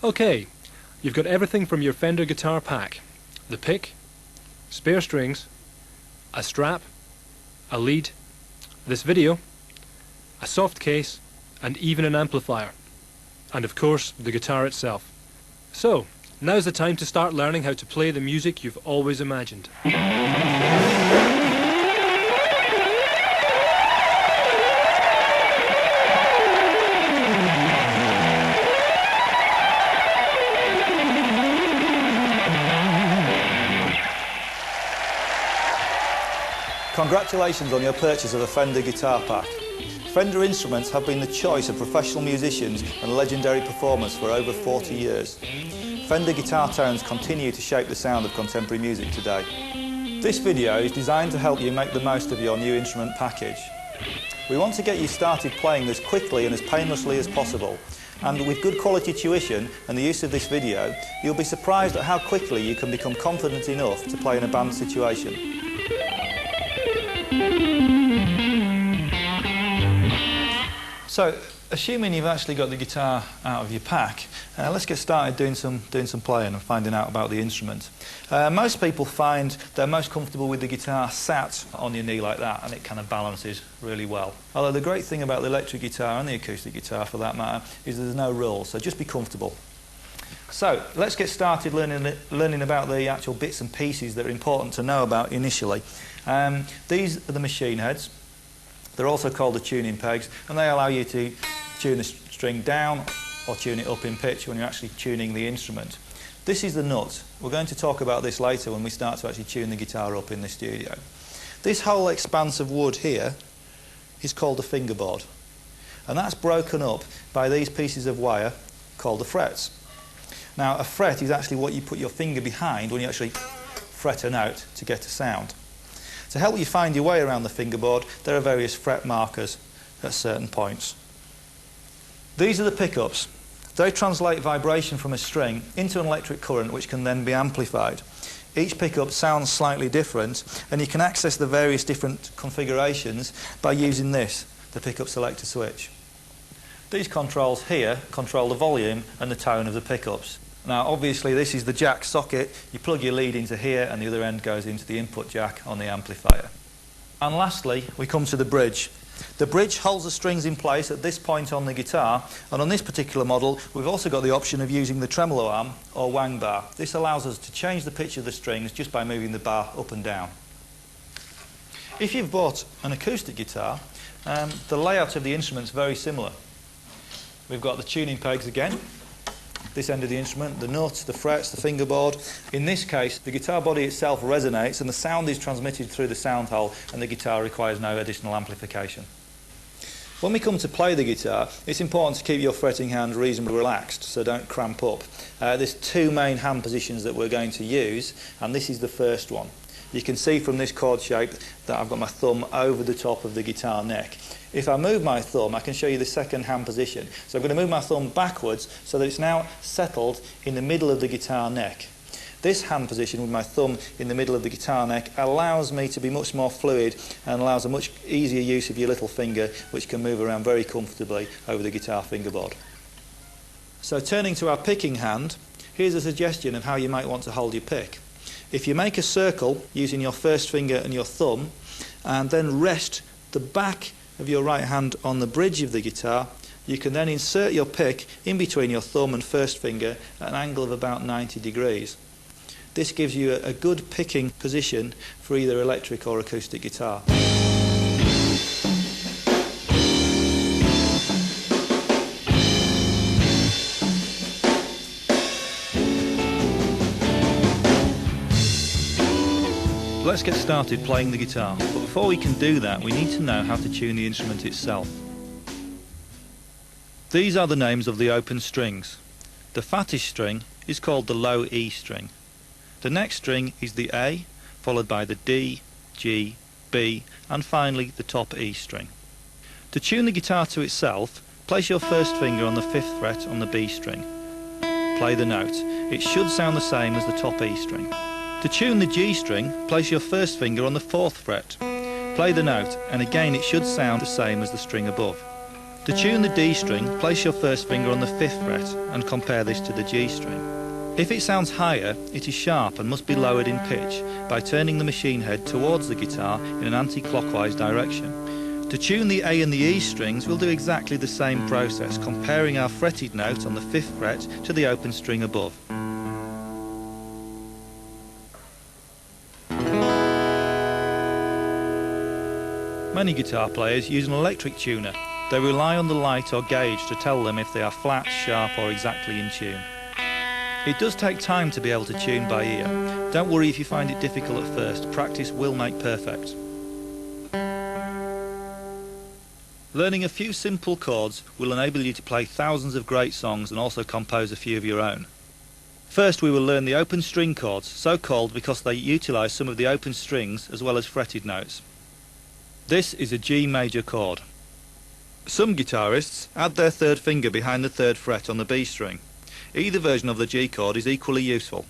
Okay, you've got everything from your Fender guitar pack: the pick, spare strings, a strap, a lead, this video, a soft case, and even an amplifier. And of course, the guitar itself. So, now's the time to start learning how to play the music you've always imagined. Congratulations on your purchase of a Fender guitar pack. Fender instruments have been the choice of professional musicians and legendary performers for over 40 years. Fender guitar tones continue to shape the sound of contemporary music today. This video is designed to help you make the most of your new instrument package. We want to get you started playing as quickly and as painlessly as possible. And with good quality tuition and the use of this video, you'll be surprised at how quickly you can become confident enough to play in a band situation. So, assuming you've actually got the guitar out of your pack, let's get started doing some playing and finding out about the instrument. Most people find they're most comfortable with the guitar sat on your knee like that, and it kind of balances really well. Although the great thing about the electric guitar and the acoustic guitar for that matter is there's no rules, so just be comfortable. So, let's get started learning about the actual bits and pieces that are important to know about initially. These are the machine heads. They're also called the tuning pegs, and they allow you to tune the string down or tune it up in pitch when you're actually tuning the instrument. This is the nut. We're going to talk about this later when we start to actually tune the guitar up in the studio. This whole expanse of wood here is called a fingerboard, and that's broken up by these pieces of wire called the frets. Now, a fret is actually what you put your finger behind when you actually fret a note to get a sound. To help you find your way around the fingerboard, there are various fret markers at certain points. These are the pickups. They translate vibration from a string into an electric current which can then be amplified. Each pickup sounds slightly different, and you can access the various different configurations by using this, the pickup selector switch. These controls here control the volume and the tone of the pickups. Now, obviously, this is the jack socket. You plug your lead into here, and the other end goes into the input jack on the amplifier. And lastly, we come to the bridge. The bridge holds the strings in place at this point on the guitar, and on this particular model, we've also got the option of using the tremolo arm or wang bar. This allows us to change the pitch of the strings just by moving the bar up and down. If you've bought an acoustic guitar, the layout of the instrument's very similar. We've got the tuning pegs again. This end of the instrument, the nuts, the frets, the fingerboard. In this case, the guitar body itself resonates and the sound is transmitted through the sound hole, and the guitar requires no additional amplification. When we come to play the guitar, it's important to keep your fretting hand reasonably relaxed, so don't cramp up. There's two main hand positions that we're going to use, and this is the first one. You can see from this chord shape that I've got my thumb over the top of the guitar neck. If I move my thumb, I can show you the second hand position. So I'm going to move my thumb backwards so that it's now settled in the middle of the guitar neck. This hand position with my thumb in the middle of the guitar neck allows me to be much more fluid and allows a much easier use of your little finger, which can move around very comfortably over the guitar fingerboard. So turning to our picking hand, here's a suggestion of how you might want to hold your pick. If you make a circle using your first finger and your thumb, and then rest the back of your right hand on the bridge of the guitar, you can then insert your pick in between your thumb and first finger at an angle of about 90 degrees. This gives you a good picking position for either electric or acoustic guitar. Let's get started playing the guitar, but before we can do that, we need to know how to tune the instrument itself. These are the names of the open strings. The fattest string is called the low E string. The next string is the A, followed by the D, G, B, and finally the top E string. To tune the guitar to itself, place your first finger on the 5th fret on the B string. Play the note. It should sound the same as the top E string. To tune the G string, place your first finger on the 4th fret. Play the note, and again it should sound the same as the string above. To tune the D string, place your first finger on the 5th fret and compare this to the G string. If it sounds higher, it is sharp and must be lowered in pitch by turning the machine head towards the guitar in an anti-clockwise direction. To tune the A and the E strings, we'll do exactly the same process, comparing our fretted note on the 5th fret to the open string above. Many guitar players use an electric tuner. They rely on the light or gauge to tell them if they are flat, sharp or exactly in tune. It does take time to be able to tune by ear. Don't worry if you find it difficult at first, practice will make perfect. Learning a few simple chords will enable you to play thousands of great songs and also compose a few of your own. First we will learn the open string chords, so called because they utilise some of the open strings as well as fretted notes. This is a G major chord. Some guitarists add their 3rd finger behind the 3rd fret on the B string. Either version of the G chord is equally useful.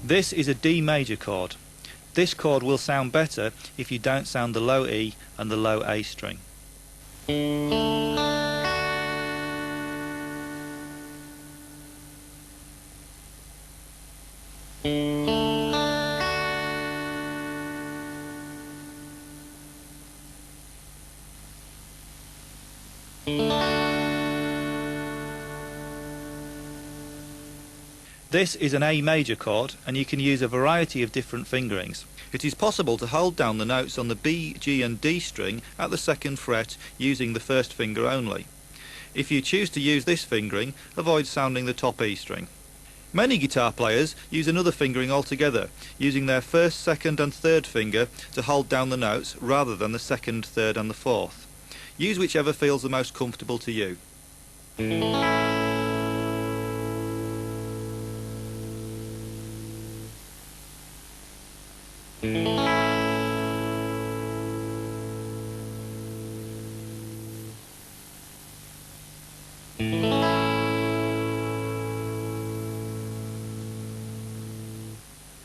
This is a D major chord. This chord will sound better if you don't sound the low E and the low A string. This is an A major chord, and you can use a variety of different fingerings. It is possible to hold down the notes on the B, G and D string at the 2nd fret using the 1st finger only. If you choose to use this fingering, avoid sounding the top E string. Many guitar players use another fingering altogether, using their 1st, 2nd and 3rd finger to hold down the notes rather than the 2nd, 3rd and the 4th. Use whichever feels the most comfortable to you.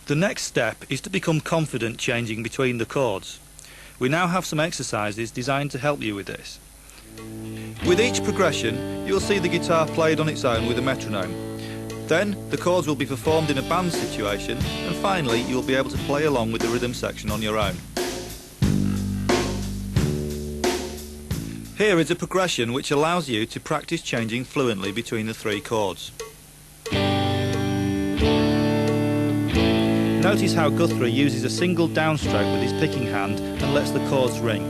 The next step is to become confident changing between the chords. We now have some exercises designed to help you with this. With each progression, you'll see the guitar played on its own with a metronome. Then, the chords will be performed in a band situation, and finally you'll be able to play along with the rhythm section on your own. Here is a progression which allows you to practice changing fluently between the 3 chords. Notice how Guthrie uses a single downstroke with his picking hand and lets the chords ring.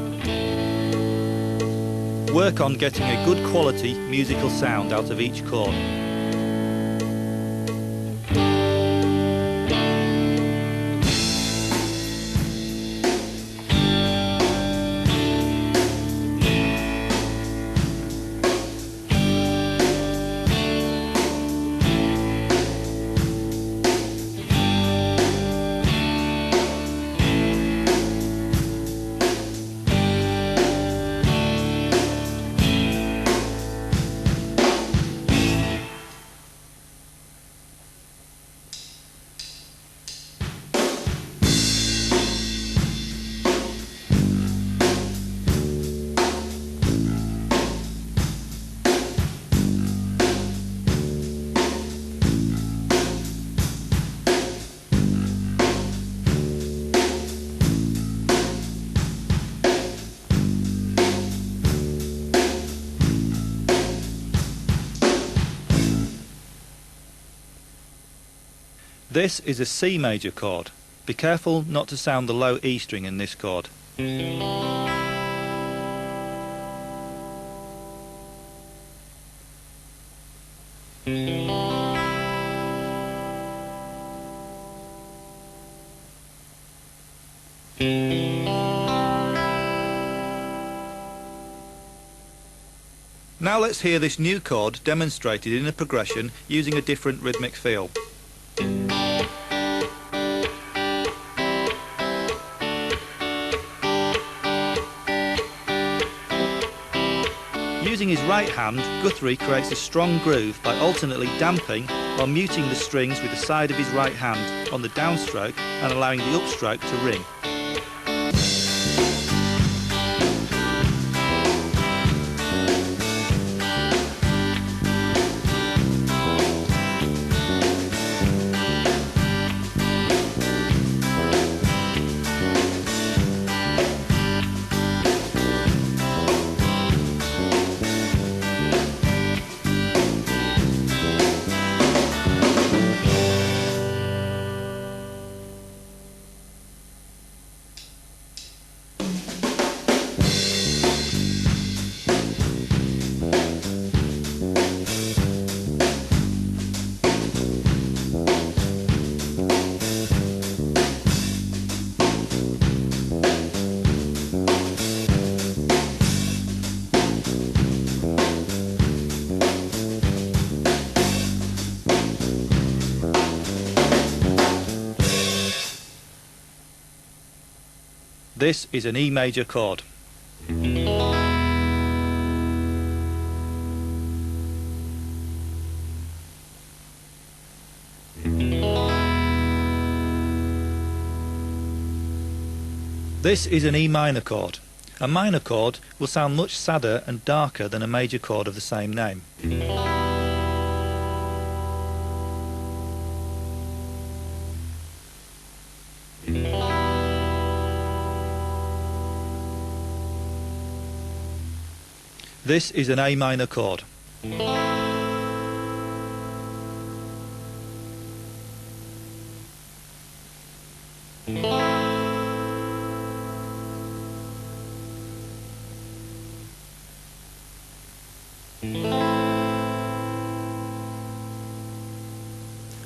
Work on getting a good quality musical sound out of each chord. This is a C major chord. Be careful not to sound the low E string in this chord. Now let's hear this new chord demonstrated in a progression using a different rhythmic feel. Using his right hand, Guthrie creates a strong groove by alternately damping or muting the strings with the side of his right hand on the downstroke and allowing the upstroke to ring. This is an E major chord. This is an E minor chord. A minor chord will sound much sadder and darker than a major chord of the same name. This is an A minor chord.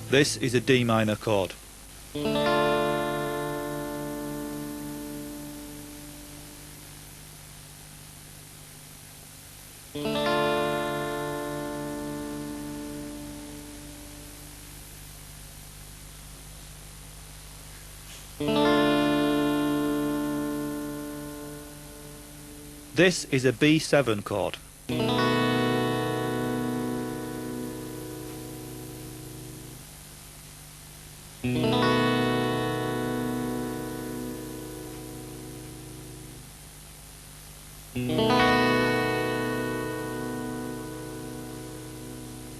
This is a D minor chord. This is a B7 chord.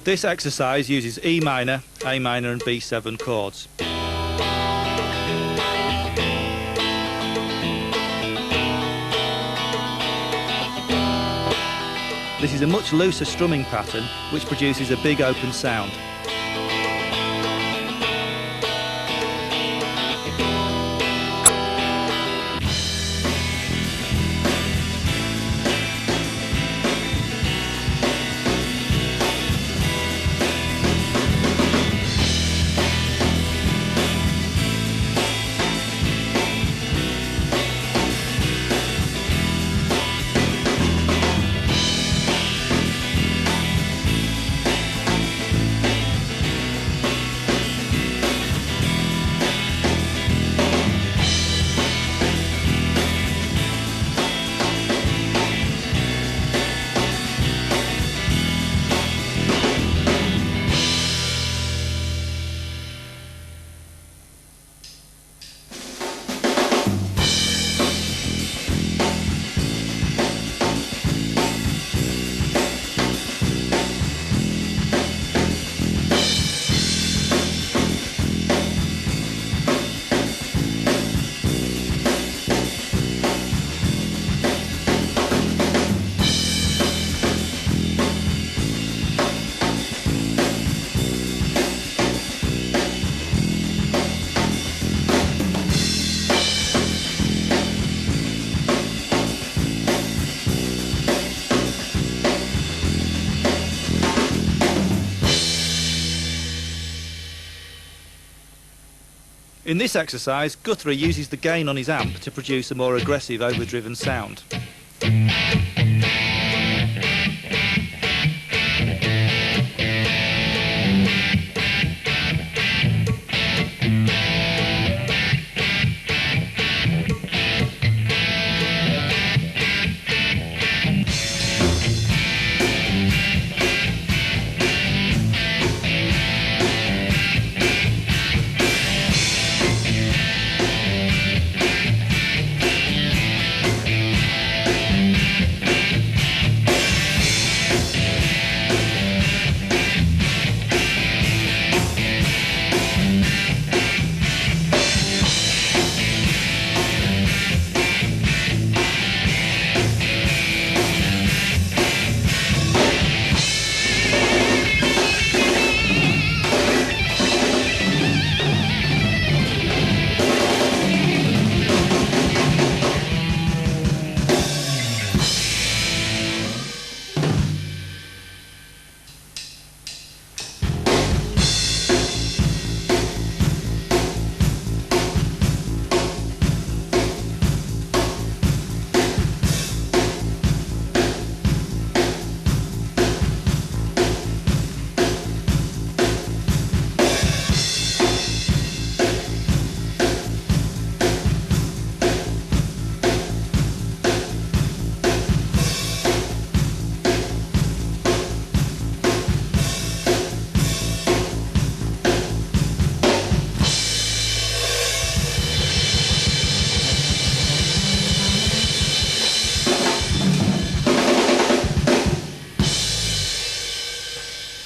This exercise uses E minor, A minor and B7 chords. This is a much looser strumming pattern which produces a big open sound. In this exercise, Guthrie uses the gain on his amp to produce a more aggressive, overdriven sound.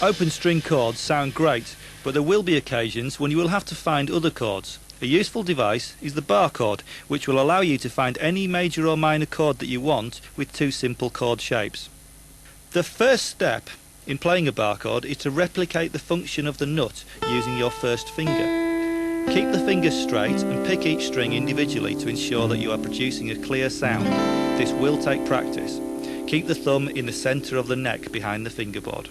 Open string chords sound great, but there will be occasions when you will have to find other chords. A useful device is the bar chord, which will allow you to find any major or minor chord that you want with two simple chord shapes. The first step in playing a bar chord is to replicate the function of the nut using your first finger. Keep the fingers straight and pick each string individually to ensure that you are producing a clear sound. This will take practice. Keep the thumb in the centre of the neck behind the fingerboard.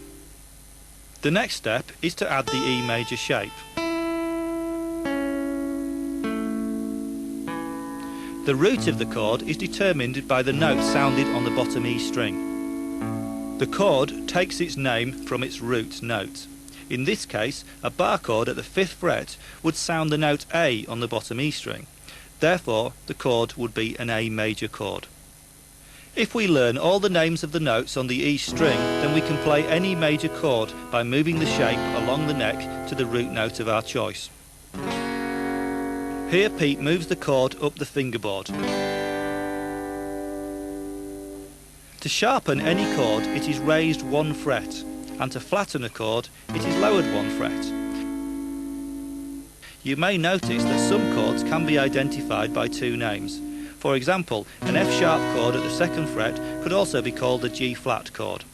The next step is to add the E major shape. The root of the chord is determined by the note sounded on the bottom E string. The chord takes its name from its root note. In this case, a bar chord at the 5th fret would sound the note A on the bottom E string. Therefore, the chord would be an A major chord. If we learn all the names of the notes on the E string, then we can play any major chord by moving the shape along the neck to the root note of our choice. Here Pete moves the chord up the fingerboard. To sharpen any chord, it is raised 1 fret, and to flatten a chord, it is lowered 1 fret. You may notice that some chords can be identified by 2 names. For example, an F sharp chord at the 2nd fret could also be called a G flat chord.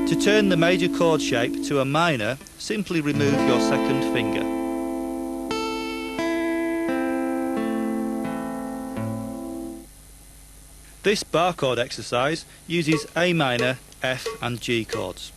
To turn the major chord shape to a minor, simply remove your 2nd finger. This bar chord exercise uses A minor, F and G chords.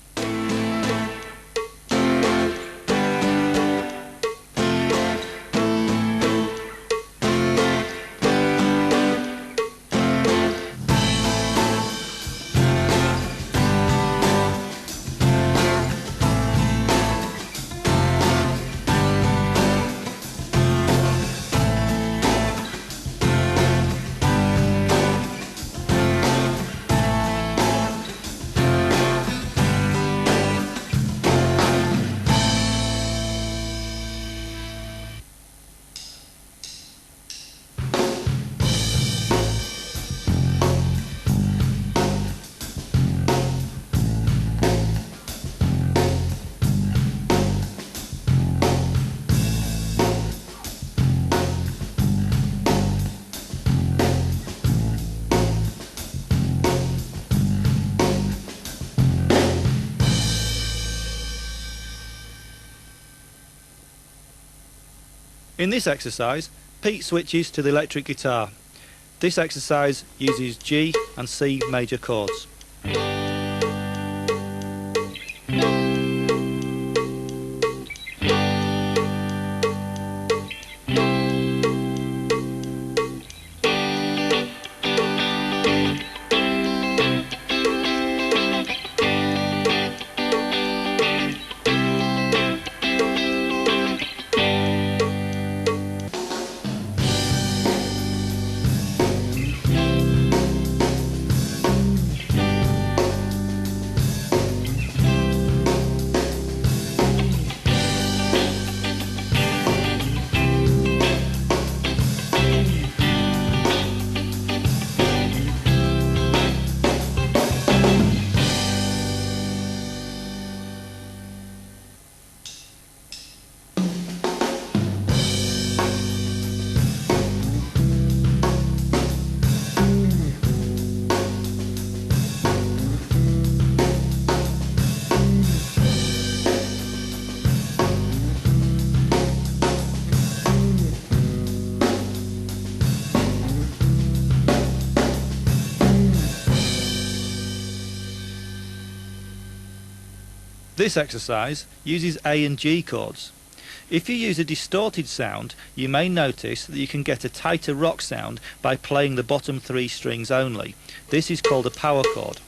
In this exercise, Pete switches to the electric guitar. This exercise uses G and C major chords. This exercise uses A and G chords. If you use a distorted sound, you may notice that you can get a tighter rock sound by playing the bottom 3 strings only. This is called a power chord.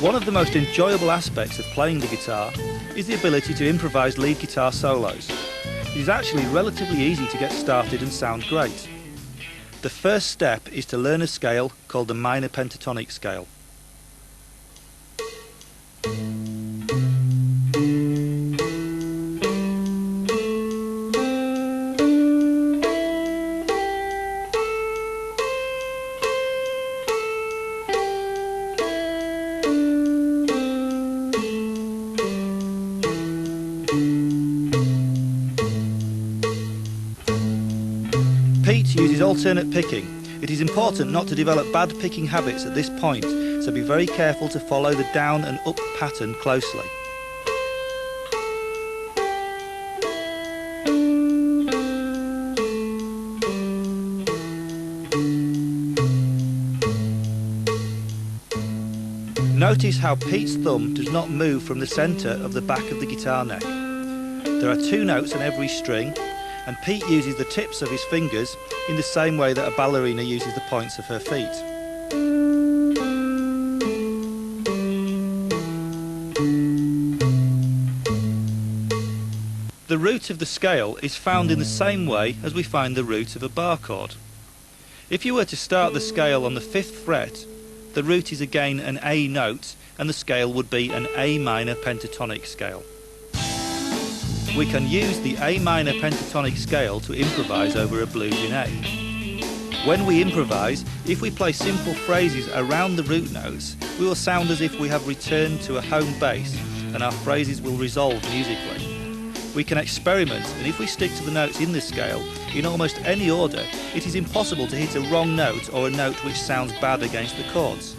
One of the most enjoyable aspects of playing the guitar is the ability to improvise lead guitar solos. It is actually relatively easy to get started and sound great. The first step is to learn a scale called the minor pentatonic scale. Pete uses alternate picking. It is important not to develop bad picking habits at this point, so be very careful to follow the down and up pattern closely. Notice how Pete's thumb does not move from the centre of the back of the guitar neck. There are 2 notes on every string, and Pete uses the tips of his fingers in the same way that a ballerina uses the points of her feet. The root of the scale is found in the same way as we find the root of a bar chord. If you were to start the scale on the 5th fret, the root is again an A note, and the scale would be an A minor pentatonic scale. We can use the A minor pentatonic scale to improvise over a blues in A. When we improvise, if we play simple phrases around the root notes, we will sound as if we have returned to a home base and our phrases will resolve musically. We can experiment, and if we stick to the notes in this scale, in almost any order, it is impossible to hit a wrong note or a note which sounds bad against the chords.